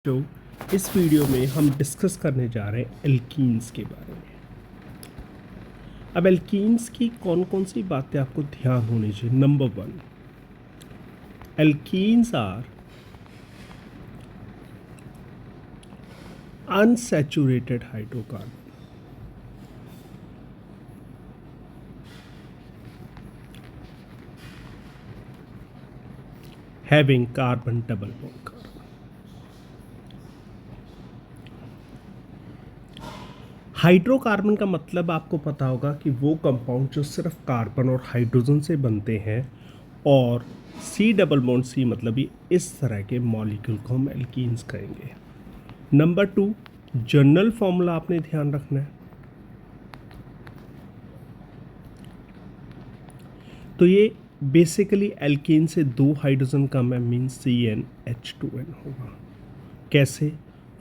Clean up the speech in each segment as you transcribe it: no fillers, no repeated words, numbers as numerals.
तो इस वीडियो में हम डिस्कस करने जा रहे हैं एल्कीन्स के बारे में। अब एल्कीन्स की कौन कौन सी बातें आपको ध्यान होनी चाहिए। Number 1, alkenes are unsaturated hydrocarbon. Having carbon double bond. Hydrocarbon का मतलब आपको पता होगा कि वो कंपाउंड जो सिर्फ कार्बन और हाइड्रोजन से बनते हैं, और सी डबल बॉन्ड सी मतलब ये इस तरह के मॉलिक्यूल को हम एल्कीन्स कहेंगे। नंबर 2, जनरल फॉर्मूला आपने ध्यान रखना है। तो ये बेसिकली एल्कीन से 2 हाइड्रोजन कम है, मीन्स CnH2n होगा। कैसे?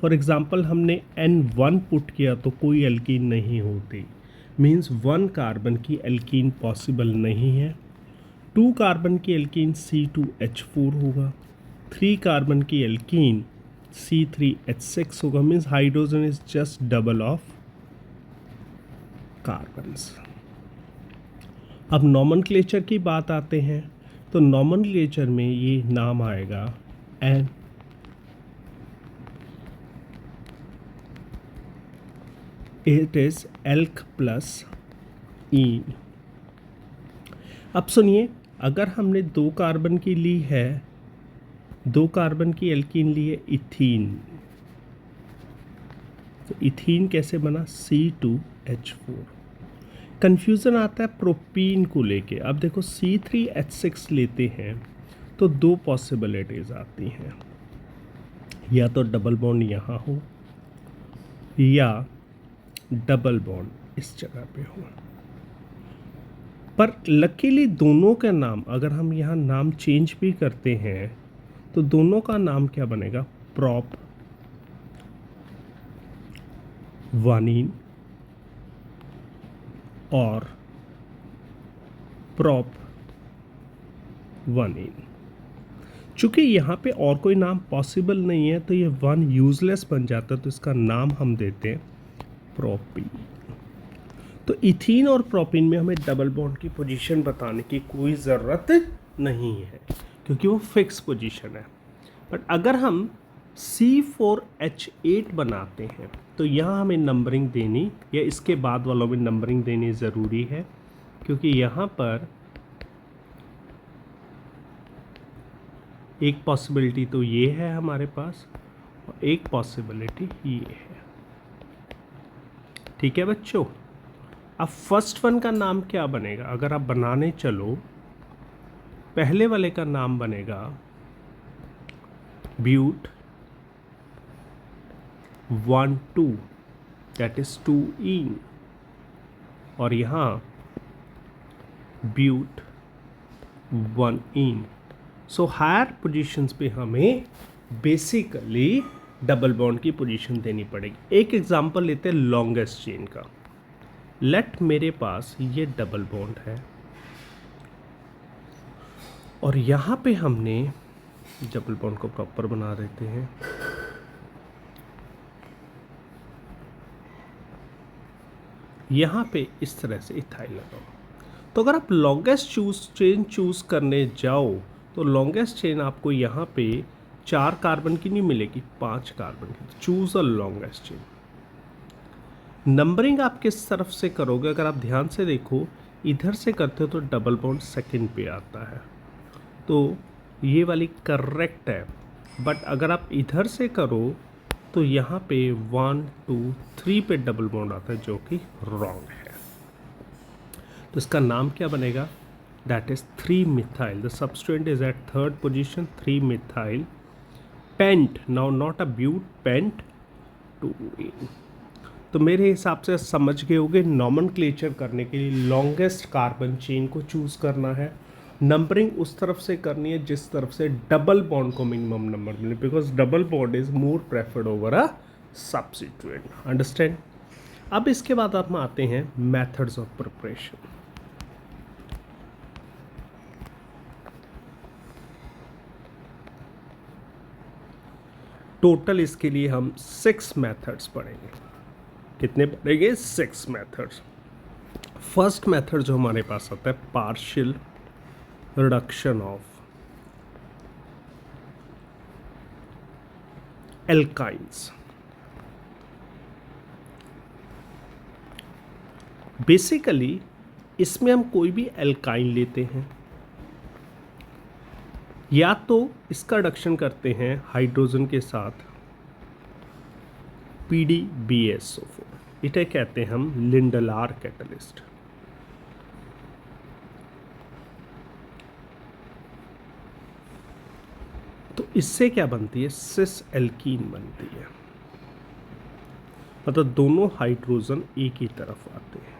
फॉर एग्जांपल हमने N1 पुट किया तो कोई एल्कीन नहीं होती, मीन्स 1 कार्बन की एल्कीन पॉसिबल नहीं है। 2 कार्बन की एल्कीन C2H4 होगा। 3 कार्बन की एल्कीन C3H6 होगा, means hydrogen is just double of carbons. अब नॉमनक्लेचर की बात आते हैं, तो नॉमनक्लेचर में ये नाम आएगा and it is alk plus ene. अब सुनिए, अगर हमने 2 कार्बन की ली है, 2 कार्बन की एल्कीन ली है इथीन, तो इथीन कैसे बना? C2H4। कन्फ्यूज़न आता है प्रोपीन को लेके। अब देखो C3H6 लेते हैं तो 2 पॉसिबिलिटीज़ आती हैं, या तो डबल बॉन्ड यहाँ हो या डबल बॉन्ड इस जगह पे हो। पर लकीली दोनों का नाम, अगर हम यहाँ नाम चेंज भी करते हैं तो दोनों का नाम क्या बनेगा? प्रोप वानिन और प्रोप वानिन। चूंकि यहाँ पे और कोई नाम पॉसिबल नहीं है तो ये 1 यूजलेस बन जाता है, तो इसका नाम हम देते हैं प्रोपीन। तो इथीन और प्रोपीन में हमें डबल बॉन्ड की पोजीशन बताने की कोई ज़रूरत नहीं है, क्योंकि वो फिक्स पोजीशन है। बट अगर हम C4H8 बनाते हैं तो यहाँ हमें नंबरिंग देनी, या इसके बाद वालों में नंबरिंग देनी ज़रूरी है, क्योंकि यहाँ पर एक पॉसिबिलिटी तो ये है हमारे पास, और एक पॉसिबिलिटी ये है। ठीक है बच्चों। अब फर्स्ट वन का नाम क्या बनेगा? अगर आप बनाने चलो, पहले वाले का नाम बनेगा ब्यूट 1,2, दैट इज 2ईन, और यहाँ ब्यूट 1ईन। सो हायर पोजीशंस पे हमें बेसिकली डबल बॉन्ड की पोजीशन देनी पड़ेगी। एक एग्जांपल लेते हैं लॉन्गेस्ट चेन का। लेट मेरे पास ये डबल बॉन्ड है, और यहाँ पे हमने डबल बॉन्ड को प्रॉपर बना देते हैं। यहाँ पे इस तरह से इथाइल लगाओ। तो अगर आप लॉन्गेस्ट चेन चूज करने जाओ तो लॉन्गेस्ट चेन आपको यहाँ पे 4 कार्बन की नहीं मिलेगी, 5 कार्बन की। Choose a longest chain. Numbering आप किस तरफ से करोगे? अगर आप ध्यान से देखो, इधर से करते हो तो डबल बॉन्ड सेकंड पे आता है, तो ये वाली करेक्ट है। बट अगर आप इधर से करो तो यहाँ पे 1, 2, 3 पे डबल बॉन्ड आता है, जो कि रॉन्ग है। तो इसका नाम क्या बनेगा? That is 3-methyl। The substituent is at third position, 3-methyl pent. Now not a but, pent 2ईन। तो मेरे हिसाब से समझ गए होगे, नॉमनक्लेचर करने के लिए लॉन्गेस्ट कार्बन चेन को चूज करना है। नंबरिंग उस तरफ से करनी है जिस तरफ से डबल बॉन्ड को मिनिमम नंबर मिले, because double bond is more preferred over a substituent. Understand? अब इसके बाद हम आते हैं मेथड्स ऑफ प्रिपरेशन। टोटल इसके लिए हम 6 मेथड्स पढ़ेंगे। कितने पढ़ेंगे? 6 मेथड्स। फर्स्ट मेथड जो हमारे पास आता है partial reduction of alkynes. Basically इसमें हम कोई भी एल्काइन लेते हैं, या तो इसका रिडक्शन करते हैं हाइड्रोजन के साथ PDBSO4, इसे कहते हैं हम लिंडलार कैटलिस्ट। तो इससे क्या बनती है? सिस एल्कीन बनती है, मतलब दोनों हाइड्रोजन एक ही तरफ आते हैं।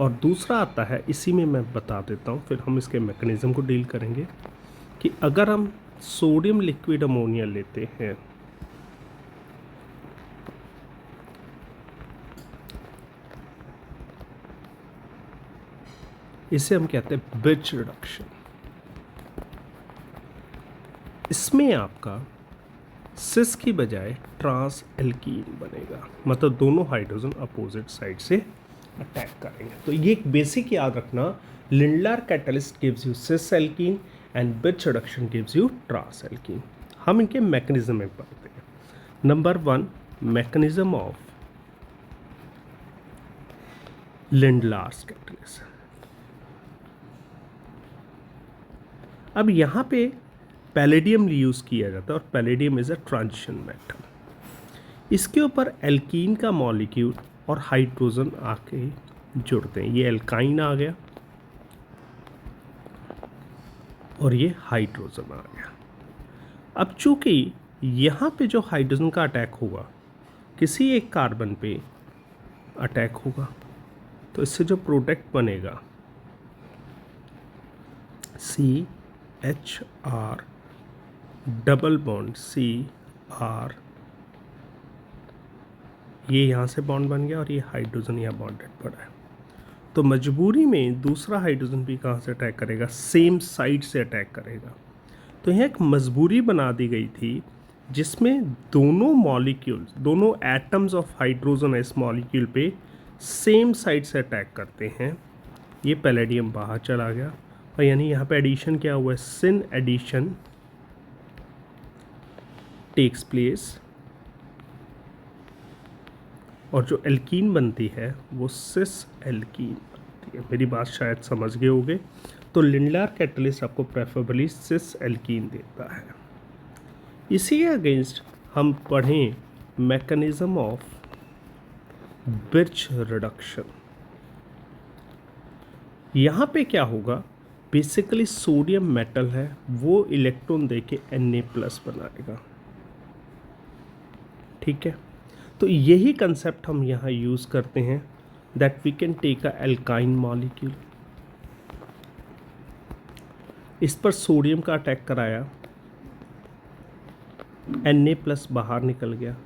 और दूसरा आता है, इसी में मैं बता देता हूँ, फिर हम इसके मैकेनिज्म को डील करेंगे, कि अगर हम सोडियम लिक्विड अमोनिया लेते हैं इसे हम कहते हैं ब्रिज रिडक्शन। इसमें आपका सिस की बजाय ट्रांस एल्कीन बनेगा, मतलब दोनों हाइड्रोजन अपोजिट साइड से अटैक करेंगे। तो ये एक बेसिक याद रखना, Lindlar catalyst gives you cis alkene and Birch reduction gives you trans alkene. हम इनके मैकेनिज्म में पढ़ते हैं। Number 1, mechanism of Lindlar's catalyst. अब यहाँ पे पैलेडियम यूज़ किया जाता है, और palladium is a transition metal. इसके ऊपर एल्कीन का मॉलिक्यूल और हाइड्रोजन आके जुड़ते हैं। ये एल्काइन आ गया और ये हाइड्रोजन आ गया। अब चूंकि यहाँ पे जो हाइड्रोजन का अटैक होगा, किसी एक कार्बन पे अटैक होगा, तो इससे जो प्रोडक्ट बनेगा CHR डबल बॉन्ड CR, ये यहाँ से बॉन्ड बन गया और ये हाइड्रोजन यहाँ बॉन्डेड पड़ा है। तो मजबूरी में दूसरा हाइड्रोजन भी कहाँ से अटैक करेगा? सेम साइड से अटैक करेगा। तो यहाँ एक मजबूरी बना दी गई थी, जिसमें दोनों मॉलिक्यूल्स, दोनों एटम्स ऑफ हाइड्रोजन इस मॉलिक्यूल पे सेम साइड से अटैक करते हैं। ये पैलेडियम बाहर चला गया, और यानी यहाँ पे एडिशन क्या हुआ है? सिन एडिशन टेक्स प्लेस, और जो एल्कीन बनती है वो सिस एल्कीन बनती है। मेरी बात शायद समझ गए होंगे। तो लिंडलार कैटलिस्ट आपको प्रेफरेबली सिस एल्कीन देता है। इसी के अगेंस्ट हम पढ़ें मैकेनिज्म ऑफ ब्रिज रिडक्शन। यहाँ पे क्या होगा? बेसिकली सोडियम मेटल है, वो इलेक्ट्रॉन देके Na+ बनाएगा। ठीक है, तो यही कंसेप्ट हम यहाँ यूज़ करते हैं, that we can take a alkyne molecule. इस पर सोडियम का अटैक कराया, Na+ बाहर निकल गया,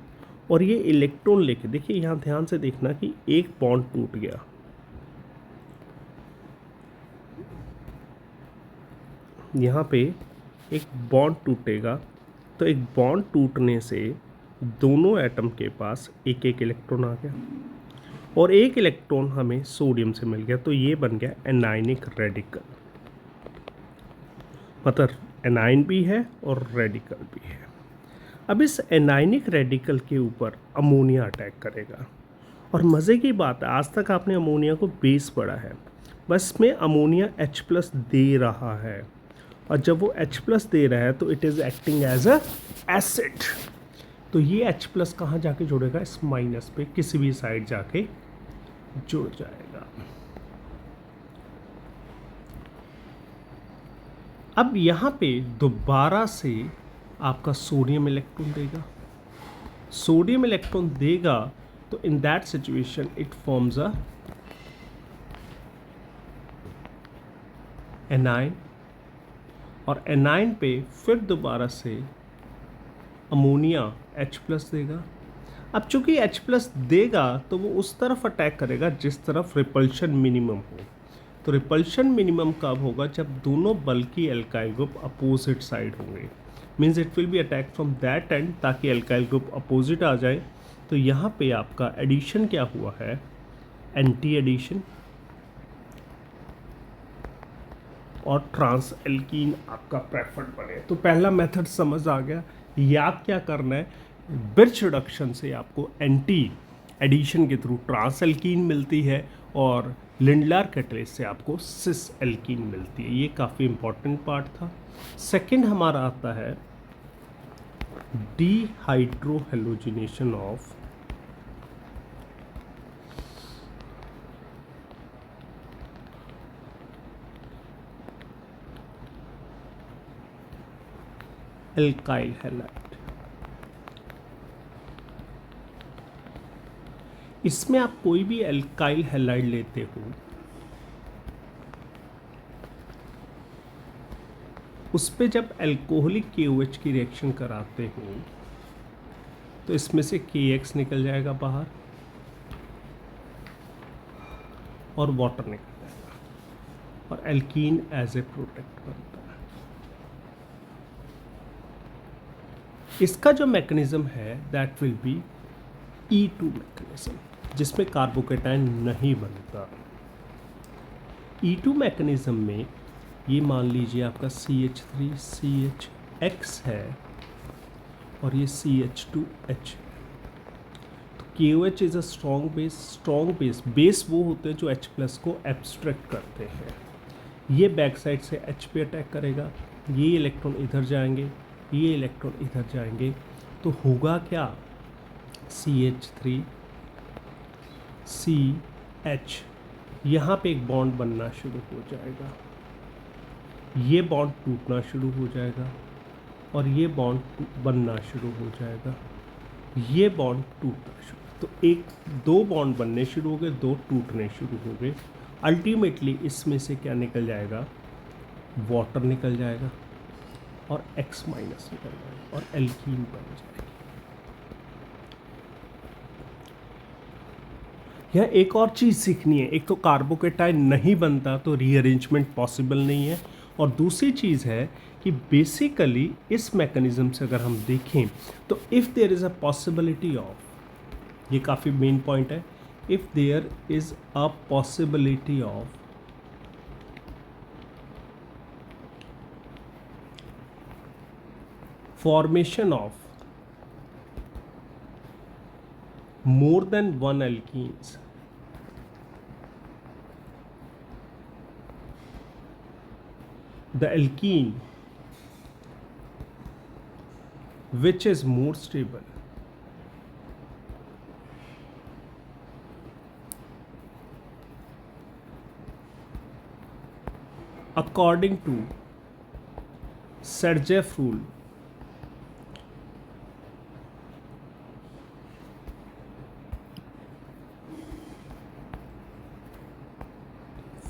और ये इलेक्ट्रॉन लेके, देखिए यहाँ ध्यान से देखना कि एक बॉन्ड टूट गया, यहाँ पे एक बॉन्ड टूटेगा, तो एक बॉन्ड टूटने से दोनों एटम के पास एक एक इलेक्ट्रॉन आ गया, और एक इलेक्ट्रॉन हमें सोडियम से मिल गया, तो ये बन गया एनायनिक रेडिकल। मतलब एनाइन भी है और रेडिकल भी है। अब इस एनायनिक रेडिकल के ऊपर अमोनिया अटैक करेगा, और मज़े की बात है, आज तक आपने अमोनिया को बेस पढ़ा है, बस में अमोनिया H+ दे रहा है, और जब वो H+ दे रहा है तो it is acting as a acid. तो ये H+ कहाँ जाके जुड़ेगा? इस माइनस पे किसी भी साइड जाके जुड़ जाएगा। अब यहाँ पे दोबारा से आपका सोडियम इलेक्ट्रॉन देगा, सोडियम इलेक्ट्रॉन देगा, तो in that situation it forms a A9, और एनाइन पे फिर दोबारा से अमोनिया H+ देगा। अब चूंकि H+ देगा तो वो उस तरफ अटैक करेगा जिस तरफ रिपल्शन मिनिमम हो। तो रिपल्शन मिनिमम कब होगा? जब दोनों बल्कि एल्काइल ग्रुप अपोजिट साइड होंगे। Means it will be attack from that and, ताकि एल्काइल ग्रुप अपोजिट आ जाए। तो यहाँ पे आपका एडिशन क्या हुआ है, एंटी एडिशन, और ट्रांस एल्कीन आपका प्रेफर्ड बने। तो पहला मेथड समझ आ गया। याद क्या करना है, बिर्च रिडक्शन से आपको एंटी एडिशन के थ्रू ट्रांस एल्कीन मिलती है और लिंडलार कैटलेस से आपको सिस एल्कीन मिलती है। ये काफ़ी इंपॉर्टेंट पार्ट था। सेकंड हमारा आता है डीहाइड्रोहेलोजिनेशन ऑफ एल्काइल हैलाइड। इसमें आप कोई भी एल्काइल हैलाइड लेते हो, उस पे जब एल्कोहलिक KOH की रिएक्शन कराते हो तो इसमें से KX निकल जाएगा बाहर और वाटर निकल जाएगा और एल्कीन एज ए प्रोडक्ट बनता है। इसका जो मैकेनिज्म है that will be E2 mechanism, जिसमें कार्बोकेटाइन नहीं बनता। E2 मैकेनिज्म में ये मान लीजिए आपका CH3CHX है और ये CH2H। तो KOH is a strong base वो होते हैं जो H+ को एब्स्ट्रैक्ट करते हैं। ये बैक साइड से H पे अटैक करेगा, ये इलेक्ट्रॉन इधर जाएंगे, ये इलेक्ट्रॉन इधर जाएंगे, तो होगा क्या, CH3CH, यहाँ पे एक बॉन्ड बनना शुरू हो जाएगा, ये बॉन्ड टूटना शुरू हो जाएगा और ये बॉन्ड बनना शुरू हो जाएगा, ये बॉन्ड टूटना शुरू। तो एक दो बॉन्ड बनने शुरू हो गए, दो टूटने शुरू हो गए। अल्टीमेटली इसमें से क्या निकल जाएगा, वाटर निकल जाएगा और X- निकल जाएगा और एल्कीन बन जाएगी। यह एक और चीज़ सीखनी है, एक तो कार्बोकेटाइन नहीं बनता तो रीअरेंजमेंट पॉसिबल नहीं है, और दूसरी चीज़ है कि बेसिकली इस मैकेनिज्म से अगर हम देखें तो if there is a possibility of, ये काफ़ी मेन पॉइंट है, if there is a possibility of formation of more than one alkenes, the alkene which is more stable according to Sergev rule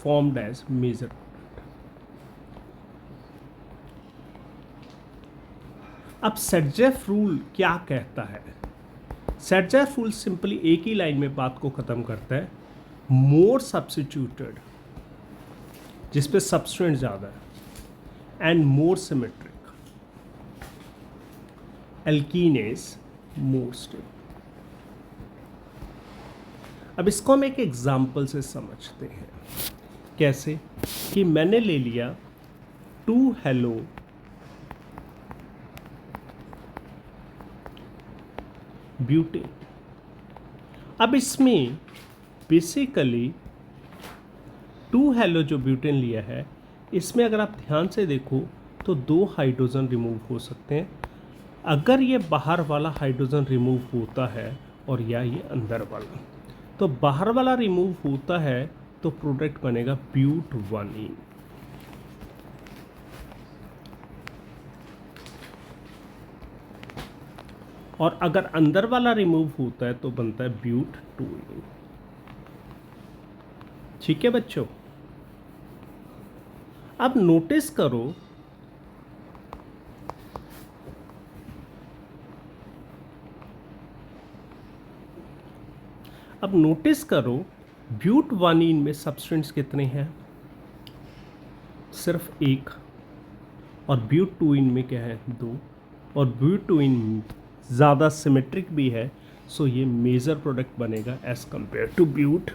formed as major product। अब सर्जेफ rule क्या कहता है, सर्जेफ rule simply एक ही line में बात को खत्म करता है, मोर सब्स्टिट्यूटेड, जिस पे सब्सटेंस ज़्यादा है, and more symmetric, alkene is more stable. अब इसको हम एक एग्जाम्पल से समझते हैं। कैसे कि मैंने ले लिया 2 हेलो ब्यूटेन। अब इसमें बेसिकली 2 हेलो जो ब्यूटेन लिया है, इसमें अगर आप ध्यान से देखो तो 2 हाइड्रोजन रिमूव हो सकते हैं। अगर ये बाहर वाला हाइड्रोजन रिमूव होता है और या ये अंदर वाला, तो बाहर वाला रिमूव होता है तो प्रोडक्ट बनेगा ब्यूट-1-ईन। और अगर अंदर वाला रिमूव होता है तो बनता है ब्यूट-2-ईन। ठीक है बच्चों, अब नोटिस करो ब्यूट-1-ईन में सब्सटेंस कितने हैं, सिर्फ एक, और ब्यूट-2-ईन में क्या है, 2। और ब्यूटवीन ज़्यादा सिमेट्रिक भी है, सो ये मेजर प्रोडक्ट बनेगा एज़ कम्पेयर टू ब्यूट।